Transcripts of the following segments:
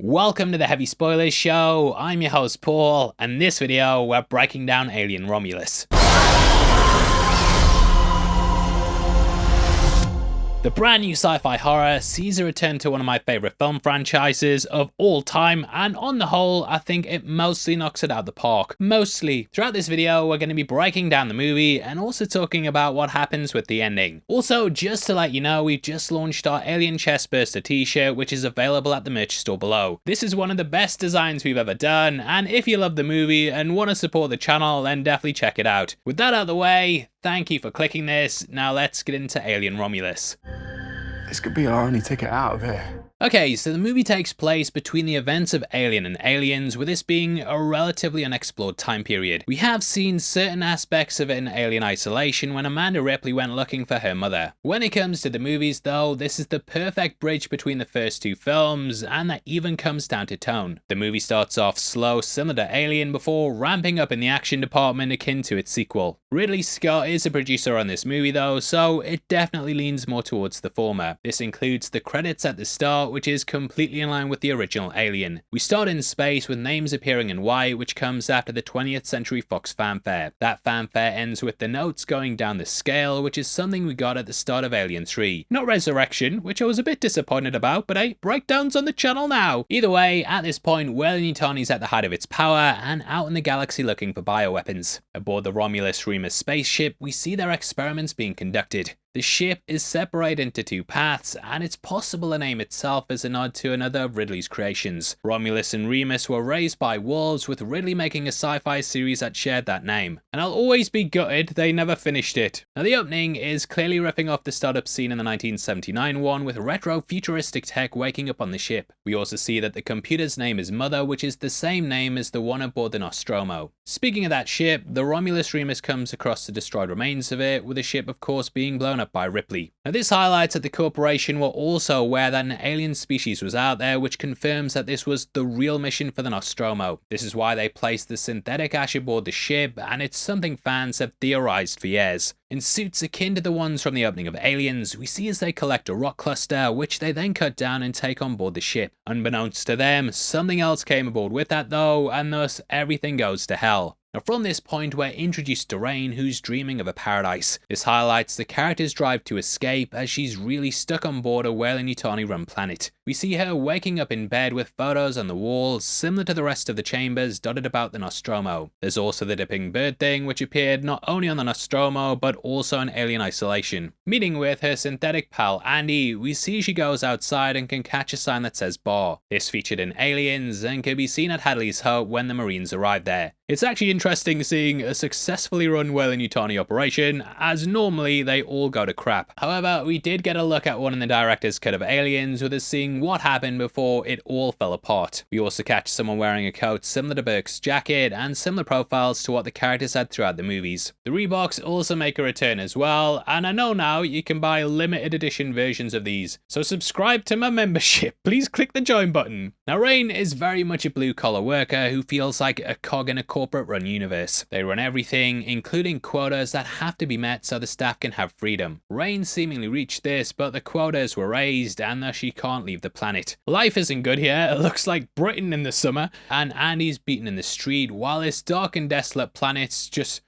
Welcome to the Heavy Spoilers Show. I'm your host Paul, and in this video we're breaking down Alien Romulus. The brand new sci-fi horror sees a return to one of my favourite film franchises of all time, and on the whole I think it mostly knocks it out of the park. Mostly. Throughout this video we're going to be breaking down the movie and also talking about what happens with the ending. Also, just to let you know, we've just launched our Alien Chestburster t-shirt, which is available at the merch store below. This is one of the best designs we've ever done, and if you love the movie and want to support the channel, then definitely check it out. With that out of the way, thank you for clicking this. Now let's get into Alien Romulus. This could be our only ticket out of here. Okay, so the movie takes place between the events of Alien and Aliens, with this being a relatively unexplored time period. We have seen certain aspects of it in Alien Isolation when Amanda Ripley went looking for her mother. When it comes to the movies though, this is the perfect bridge between the first two films, and that even comes down to tone. The movie starts off slow, similar to Alien, before ramping up in the action department akin to its sequel. Ridley Scott is a producer on this movie though, so it definitely leans more towards the former. This includes the credits at the start, which is completely in line with the original Alien. We start in space with names appearing in white, which comes after the 20th Century Fox fanfare. That fanfare ends with the notes going down the scale, which is something we got at the start of Alien 3. Not Resurrection, which I was a bit disappointed about, but hey, breakdowns on the channel now! Either way, at this point, Weyland Yutani's at the height of its power and out in the galaxy looking for bioweapons. Aboard the Romulus Remus spaceship, we see their experiments being conducted. The ship is separated into two paths, and it's possible the name itself is a nod to another of Ridley's creations. Romulus and Remus were raised by wolves, with Ridley making a sci-fi series that shared that name. And I'll always be gutted they never finished it. Now the opening is clearly ripping off the startup scene in the 1979 one, with retro futuristic tech waking up on the ship. We also see that the computer's name is Mother, which is the same name as the one aboard the Nostromo. Speaking of that ship, the Romulus Remus comes across the destroyed remains of it, with the ship of course being blown up by Ripley. Now this highlights that the corporation were also aware that an alien species was out there, which confirms that this was the real mission for the Nostromo. This is why they placed the synthetic ash aboard the ship, and it's something fans have theorized for years. In suits akin to the ones from the opening of Aliens, we see as they collect a rock cluster, which they then cut down and take on board the ship. Unbeknownst to them, something else came aboard with that though, and thus everything goes to hell. Now from this point we're introduced to Rain, who's dreaming of a paradise. This highlights the character's drive to escape, as she's really stuck on board a Weyland Yutani run planet. We see her waking up in bed with photos on the walls similar to the rest of the chambers dotted about the Nostromo. There's also the dipping bird thing, which appeared not only on the Nostromo but also in Alien Isolation. Meeting with her synthetic pal Andy, we see she goes outside and can catch a sign that says bar. This featured in Aliens and can be seen at Hadley's hut when the Marines arrive there. It's actually interesting seeing a successfully run Weyland Yutani operation, as normally they all go to crap. However, we did get a look at one in the director's cut of Aliens, with us seeing what happened before it all fell apart. We also catch someone wearing a coat similar to Burke's jacket, and similar profiles to what the characters had throughout the movies. The Reeboks also make a return as well, and I know now you can buy limited edition versions of these, so subscribe to my membership. Please click the join button. Now Rain is very much a blue collar worker who feels like a cog in a corporate run universe. They run everything, including quotas that have to be met so the staff can have freedom. Rain seemingly reached this, but the quotas were raised and thus she can't leave the planet. Life isn't good here. It looks like Britain in the summer, and Andy's beaten in the street while this dark and desolate planet's just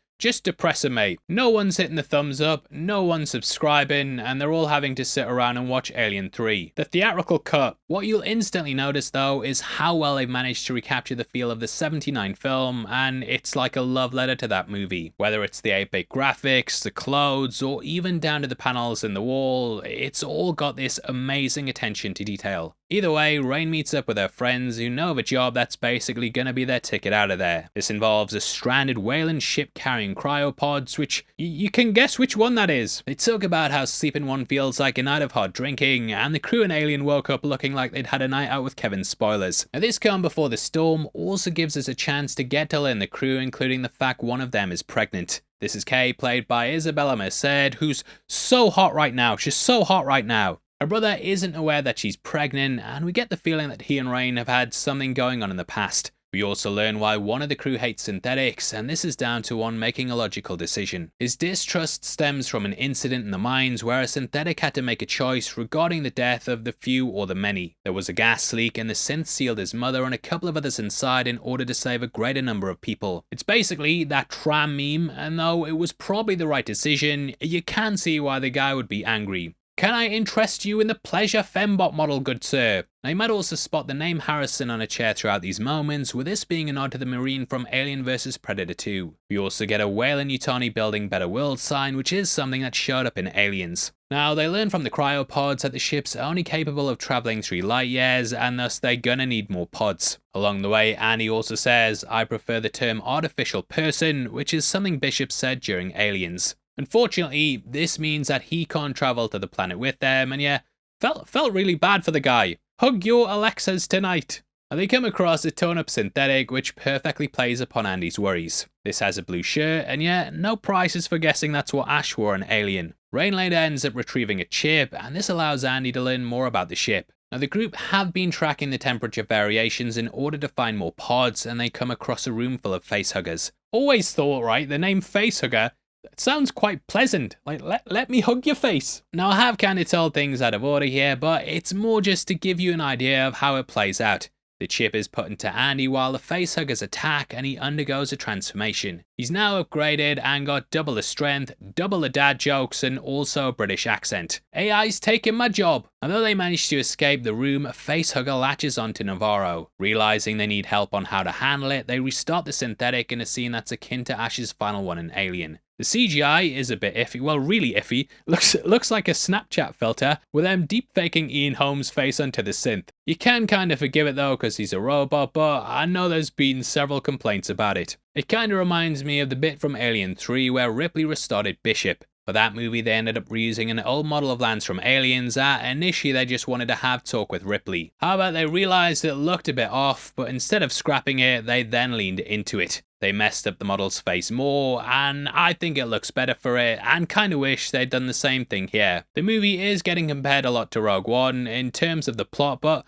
depressing, mate. No one's hitting the thumbs up, no one's subscribing, and they're all having to sit around and watch Alien 3. The theatrical cut. What you'll instantly notice though is how well they've managed to recapture the feel of the 79 film, and it's like a love letter to that movie. Whether it's the 8-bit graphics, the clothes, or even down to the panels in the wall, it's all got this amazing attention to detail. Either way, Rain meets up with her friends who know of a job that's basically gonna be their ticket out of there. This involves a stranded Weyland ship carrying cryopods, which you can guess which one that is. They talk about how sleeping one feels like a night of hard drinking, and the crew in Alien woke up looking like they'd had a night out with Kevin's spoilers. Now this calm before the storm also gives us a chance to get to learn the crew, including the fact one of them is pregnant. This is Kay, played by Isabella Merced, who's so hot right now. She's so hot right now. Her brother isn't aware that she's pregnant, and we get the feeling that he and Rain have had something going on in the past. We also learn why one of the crew hates synthetics, and this is down to one making a logical decision. His distrust stems from an incident in the mines where a synthetic had to make a choice regarding the death of the few or the many. There was a gas leak and the synth sealed his mother and a couple of others inside in order to save a greater number of people. It's basically that tram meme, and though it was probably the right decision, you can see why the guy would be angry. Can I interest you in the pleasure fembot model, good sir? Now you might also spot the name Harrison on a chair throughout these moments, with this being a nod to the Marine from Alien vs Predator 2. We also get a Weyland Yutani building better world sign, which is something that showed up in Aliens. Now they learn from the cryopods that the ship's only capable of travelling 3 light years, and thus they're gonna need more pods. Along the way, Andy also says, "I prefer the term artificial person," which is something Bishop said during Aliens. Unfortunately, this means that he can't travel to the planet with them, and yeah, felt really bad for the guy. Hug your Alexas tonight. And they come across a torn-up synthetic, which perfectly plays upon Andy's worries. This has a blue shirt, and yeah, no prizes for guessing that's what Ash wore in Alien. Rain later ends up retrieving a chip, and this allows Andy to learn more about the ship. Now the group have been tracking the temperature variations in order to find more pods, and they come across a room full of facehuggers. Always thought, right, the name facehugger, it sounds quite pleasant, like let me hug your face. Now I have kind of told things out of order here, but it's more just to give you an idea of how it plays out. The chip is put into Andy while the facehuggers attack, and he undergoes a transformation. He's now upgraded and got double the strength, double the dad jokes, and also a British accent. AI's taking my job. And though they manage to escape the room, a facehugger latches onto Navarro. Realizing they need help on how to handle it, they restart the synthetic in a scene that's akin to Ash's final one in Alien. The CGI is a bit iffy, well really iffy, looks like a Snapchat filter with them deep faking Ian Holmes' face onto the synth. You can kind of forgive it though because he's a robot, but I know there's been several complaints about it. It kind of reminds me of the bit from Alien 3 where Ripley restarted Bishop. For that movie they ended up reusing an old model of Lance from Aliens that initially they just wanted to have talk with Ripley. However, they realised it looked a bit off, but instead of scrapping it, they then leaned into it. They messed up the model's face more, and I think it looks better for it, and kinda wish they'd done the same thing here. The movie is getting compared a lot to Rogue One in terms of the plot, but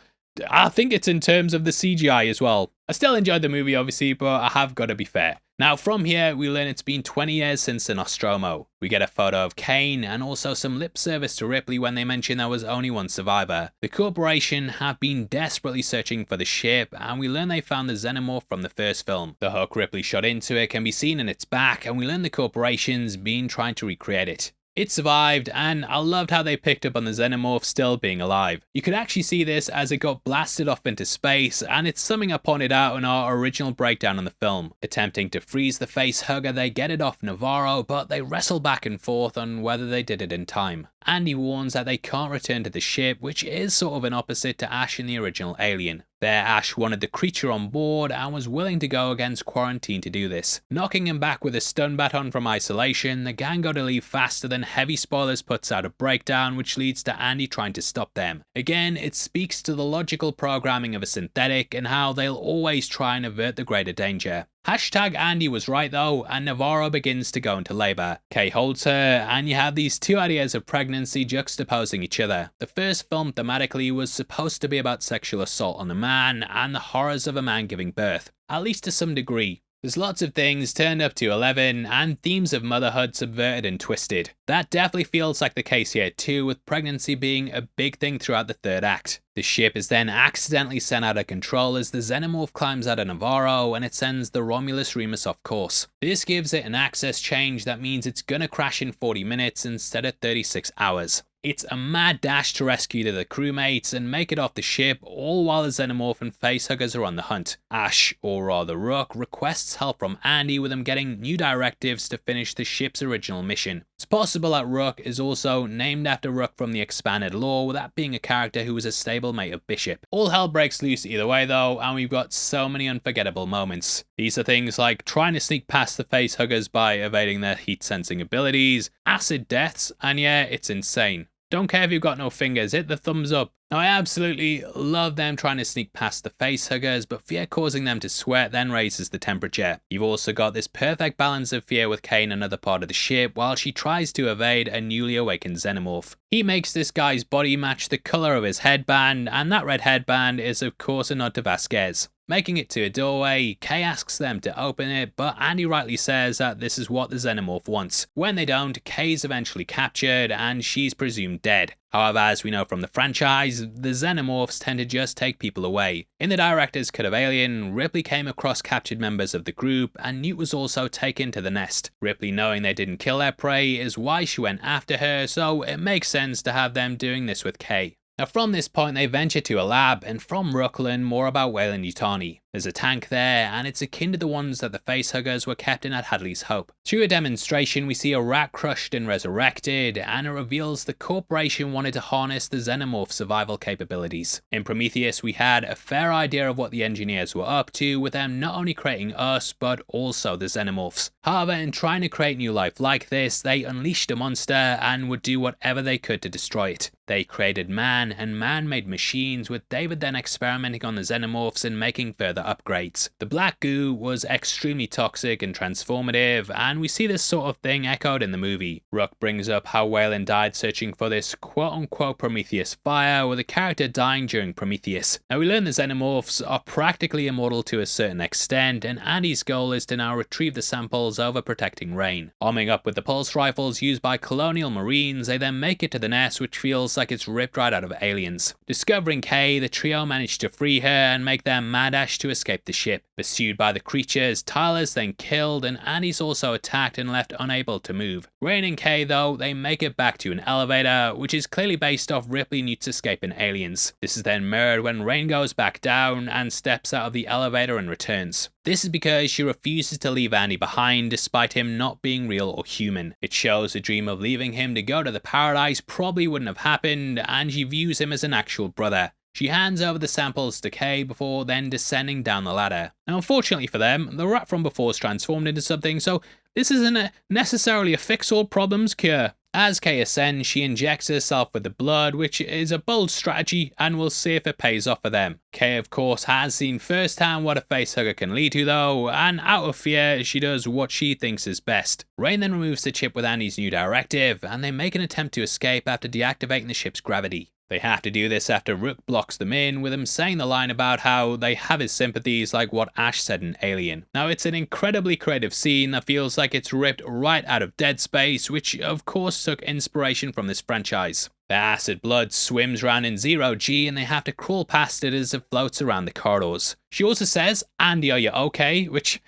I think it's in terms of the CGI as well. I still enjoyed the movie obviously, but I have got to be fair. Now from here, we learn it's been 20 years since the Nostromo. We get a photo of Kane and also some lip service to Ripley when they mention there was only one survivor. The corporation have been desperately searching for the ship, and we learn they found the xenomorph from the first film. The hook Ripley shot into it can be seen in its back, and we learn the corporation's been trying to recreate it. It survived, and I loved how they picked up on the xenomorph still being alive. You could actually see this as it got blasted off into space, and it's something I pointed out in our original breakdown on the film. Attempting to freeze the face hugger, they get it off Navarro, but they wrestle back and forth on whether they did it in time. Andy warns that they can't return to the ship, which is sort of an opposite to Ash in the original Alien. There, Ash wanted the creature on board and was willing to go against quarantine to do this. Knocking him back with a stun baton from isolation, the gang got to leave faster than Heavy Spoilers puts out a breakdown, which leads to Andy trying to stop them. Again, it speaks to the logical programming of a synthetic and how they'll always try and avert the greater danger. Hashtag Andy was right though, and Navarro begins to go into labour. Kay holds her, and you have these two ideas of pregnancy juxtaposing each other. The first film thematically was supposed to be about sexual assault on a man and the horrors of a man giving birth, at least to some degree. There's lots of things turned up to 11 and themes of motherhood subverted and twisted. That definitely feels like the case here too, with pregnancy being a big thing throughout the third act. The ship is then accidentally sent out of control as the xenomorph climbs out of Navarro and it sends the Romulus Remus off course. This gives it an access change that means it's gonna crash in 40 minutes instead of 36 hours. It's a mad dash to rescue the crewmates and make it off the ship, all while the xenomorph and facehuggers are on the hunt. Ash, or rather Rook, requests help from Andy with him getting new directives to finish the ship's original mission. It's possible that Rook is also named after Rook from the expanded lore, with that being a character who was a stablemate of Bishop. All hell breaks loose either way though, and we've got so many unforgettable moments. These are things like trying to sneak past the facehuggers by evading their heat sensing abilities, acid deaths, and yeah, it's insane. Don't care if you've got no fingers, hit the thumbs up. Now, I absolutely love them trying to sneak past the facehuggers, but fear causing them to sweat then raises the temperature. You've also got this perfect balance of fear with Kay in another part of the ship while she tries to evade a newly awakened xenomorph. He makes this guy's body match the colour of his headband, and that red headband is of course a nod to Vasquez. Making it to a doorway, Kay asks them to open it, but Andy rightly says that this is what the xenomorph wants. When they don't, Kay's eventually captured and she's presumed dead. However, as we know from the franchise, the xenomorphs tend to just take people away. In the director's cut of Alien, Ripley came across captured members of the group and Newt was also taken to the nest. Ripley, knowing they didn't kill their prey, is why she went after her, so it makes sense to have them doing this with Kay. Now from this point they venture to a lab, and from Rook learn more about Weyland Yutani. There's a tank there, and it's akin to the ones that the facehuggers were kept in at Hadley's Hope. Through a demonstration we see a rat crushed and resurrected, and it reveals the corporation wanted to harness the xenomorph survival capabilities. In Prometheus we had a fair idea of what the engineers were up to, with them not only creating us, but also the xenomorphs. However, in trying to create new life like this, they unleashed a monster and would do whatever they could to destroy it. They created man, and man made machines, with David then experimenting on the xenomorphs and making further upgrades. The black goo was extremely toxic and transformative, and we see this sort of thing echoed in the movie. Rook brings up how Weyland died searching for this quote-unquote Prometheus fire, with a character dying during Prometheus. Now we learn the xenomorphs are practically immortal to a certain extent, and Andy's goal is to now retrieve the samples over protecting Rain. Arming up with the pulse rifles used by colonial marines, they then make it to the nest, which feels like it's ripped right out of Aliens. Discovering Kay, the trio manage to free her and make their mad dash to escape the ship. Pursued by the creatures, Tyler's then killed, and Andy's also attacked and left unable to move. Rain and Kay though, they make it back to an elevator, which is clearly based off Ripley Newt's escape in Aliens. This is then mirrored when Rain goes back down and steps out of the elevator and returns. This is because she refuses to leave Andy behind despite him not being real or human. It shows the dream of leaving him to go to the paradise probably wouldn't have happened, and she views him as an actual brother. She hands over the samples to Kay before then descending down the ladder. Now unfortunately for them, the rat from before is transformed into something, so this isn't necessarily a fix all problems cure. As Kay ascends, she injects herself with the blood, which is a bold strategy, and we'll see if it pays off for them. Kay of course has seen firsthand what a facehugger can lead to though, and out of fear she does what she thinks is best. Rain then removes the chip with Andy's new directive, and they make an attempt to escape after deactivating the ship's gravity. They have to do this after Rook blocks them in, with him saying the line about how they have his sympathies like what Ash said in Alien. Now it's an incredibly creative scene that feels like it's ripped right out of Dead Space, which of course took inspiration from this franchise. The acid blood swims around in 0G and they have to crawl past it as it floats around the corridors. She also says, "Andy, are you okay?" Which,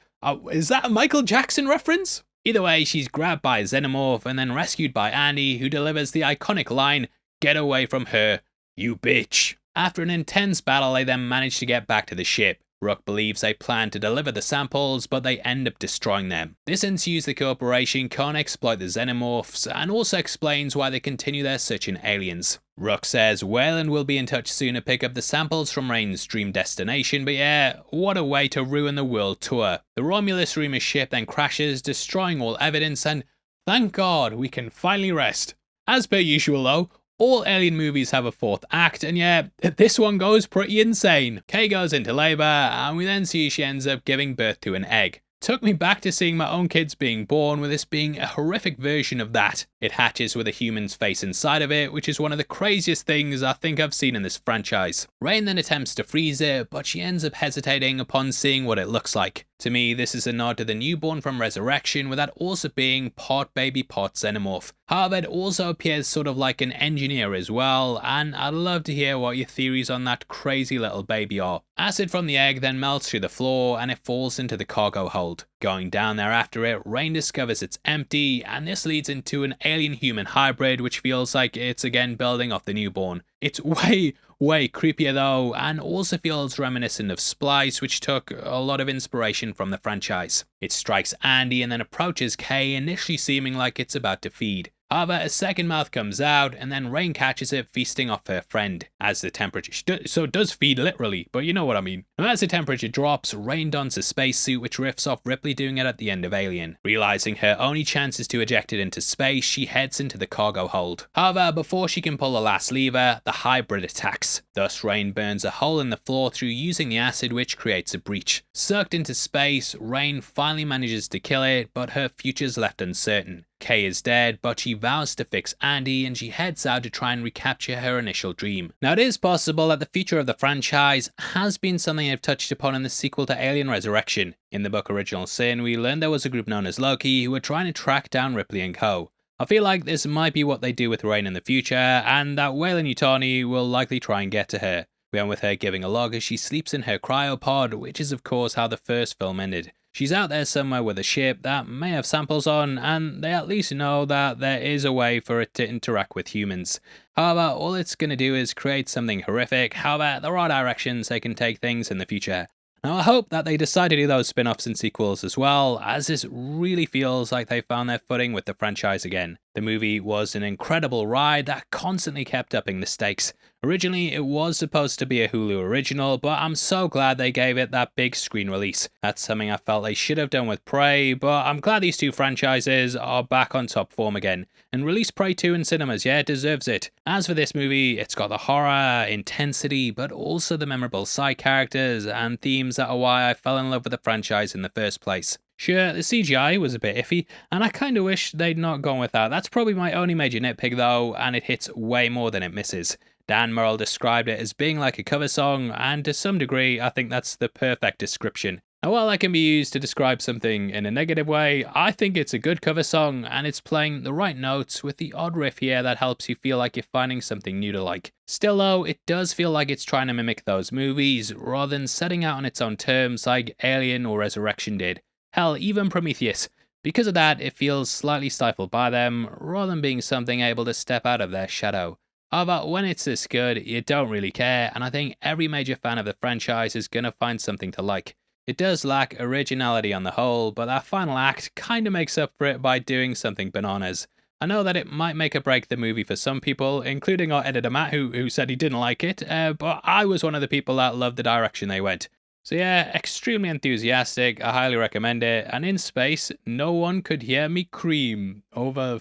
is that a Michael Jackson reference? Either way, she's grabbed by a xenomorph and then rescued by Andy, who delivers the iconic line, "Get away from her, you bitch." After an intense battle, they then manage to get back to the ship. Rook believes they plan to deliver the samples, but they end up destroying them. This ensues the corporation can't exploit the xenomorphs, and also explains why they continue their search in Aliens. Rook says Weyland will be in touch soon to pick up the samples from Rain's dream destination, but yeah, what a way to ruin the world tour. The Romulus Remus ship then crashes, destroying all evidence, and thank God we can finally rest. As per usual though, all Alien movies have a fourth act, and yeah, this one goes pretty insane. Kay goes into labour, and we then see she ends up giving birth to an egg. Took me back to seeing my own kids being born, with this being a horrific version of that. It hatches with a human's face inside of it, which is one of the craziest things I think I've seen in this franchise. Rain then attempts to freeze it, but she ends up hesitating upon seeing what it looks like. To me, this is a nod to the newborn from Resurrection, with that also being part baby, part xenomorph. However, it also appears sort of like an engineer as well, and I'd love to hear what your theories on that crazy little baby are. Acid from the egg then melts through the floor and it falls into the cargo hold. Going down there after it, Rain discovers it's empty, and this leads into an alien-human hybrid, which feels like it's again building off the newborn. It's way creepier though, and also feels reminiscent of Splice, which took a lot of inspiration from the franchise. It strikes Andy and then approaches Kay, initially seeming like it's about to feed. However, a second mouth comes out, and then Rain catches it feasting off her friend. As the temperature, so it does feed literally, but you know what I mean. And as the temperature drops, Rain dons a spacesuit which riffs off Ripley doing it at the end of Alien. Realizing her only chance is to eject it into space, she heads into the cargo hold. However, before she can pull the last lever, the hybrid attacks. Thus, Rain burns a hole in the floor through using the acid, which creates a breach. Sucked into space, Rain finally manages to kill it, but her future's left uncertain. Kay is dead, but she vows to fix Andy, and she heads out to try and recapture her initial dream. Now, it is possible that the future of the franchise has been something they've touched upon in the sequel to Alien Resurrection. In the book Original Sin, we learned there was a group known as Loki who were trying to track down Ripley and co. I feel like this might be what they do with Rain in the future, and that Weyland Yutani will likely try and get to her. We end with her giving a log as she sleeps in her cryopod, which is of course how the first film ended. She's out there somewhere with a ship that may have samples on, and they at least know that there is a way for it to interact with humans. However, all it's going to do is create something horrific. However, there are directions they can take things in the future. Now, I hope that they decide to do those spin-offs and sequels as well, as this really feels like they found their footing with the franchise again. The movie was an incredible ride that constantly kept upping the stakes. Originally, it was supposed to be a Hulu original, but I'm so glad they gave it that big screen release. That's something I felt they should have done with Prey, but I'm glad these two franchises are back on top form again. And release Prey 2 in cinemas, yeah, it deserves it. As for this movie, it's got the horror, intensity, but also the memorable side characters and themes that are why I fell in love with the franchise in the first place. Sure, the CGI was a bit iffy, and I kinda wish they'd not gone with that. That's probably my only major nitpick though, and it hits way more than it misses. Dan Murrell described it as being like a cover song, and to some degree, I think that's the perfect description. Now, while that can be used to describe something in a negative way, I think it's a good cover song, and it's playing the right notes with the odd riff here that helps you feel like you're finding something new to like. Still though, it does feel like it's trying to mimic those movies, rather than setting out on its own terms like Alien or Resurrection did. Hell, even Prometheus. Because of that, it feels slightly stifled by them, rather than being something able to step out of their shadow. However, when it's this good, you don't really care, and I think every major fan of the franchise is gonna find something to like. It does lack originality on the whole, but that final act kinda makes up for it by doing something bananas. I know that it might make or break the movie for some people, including our editor Matt, who said he didn't like it, but I was one of the people that loved the direction they went. So yeah, extremely enthusiastic, I highly recommend it, and in space, no one could hear me cream over...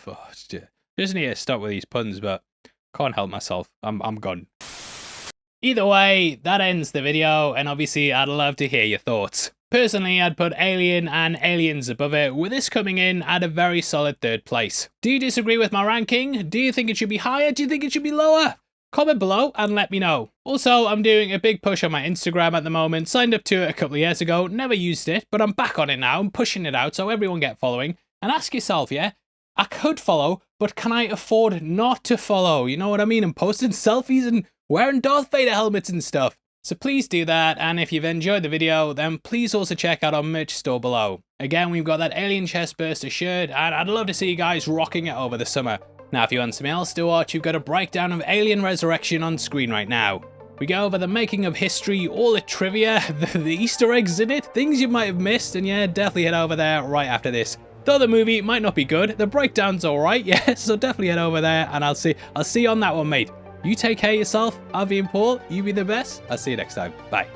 just need to stop with these puns, but can't help myself, I'm gone. Either way, that ends the video, and obviously I'd love to hear your thoughts. Personally, I'd put Alien and Aliens above it, with this coming in at a very solid third place. Do you disagree with my ranking? Do you think it should be higher? Do you think it should be lower? Comment below and let me know. Also, I'm doing a big push on my Instagram at the moment. Signed up to it a couple of years ago, never used it, but I'm back on it now. I'm pushing it out so everyone get following. And ask yourself, yeah, I could follow, but can I afford not to follow? You know what I mean? I'm posting selfies and wearing Darth Vader helmets and stuff. So please do that, and if you've enjoyed the video, then please also check out our merch store below. Again, we've got that Alien Chestburster shirt, and I'd love to see you guys rocking it over the summer. Now, if you want something else to watch, you've got a breakdown of Alien Resurrection on screen right now. We go over the making of history, all the trivia, the Easter eggs in it, things you might have missed, and yeah, definitely head over there right after this. Though the movie might not be good, the breakdown's alright, yeah, so definitely head over there, and I'll see you on that one, mate. You take care of yourself, I'll be in Paul, you be the best, I'll see you next time, bye.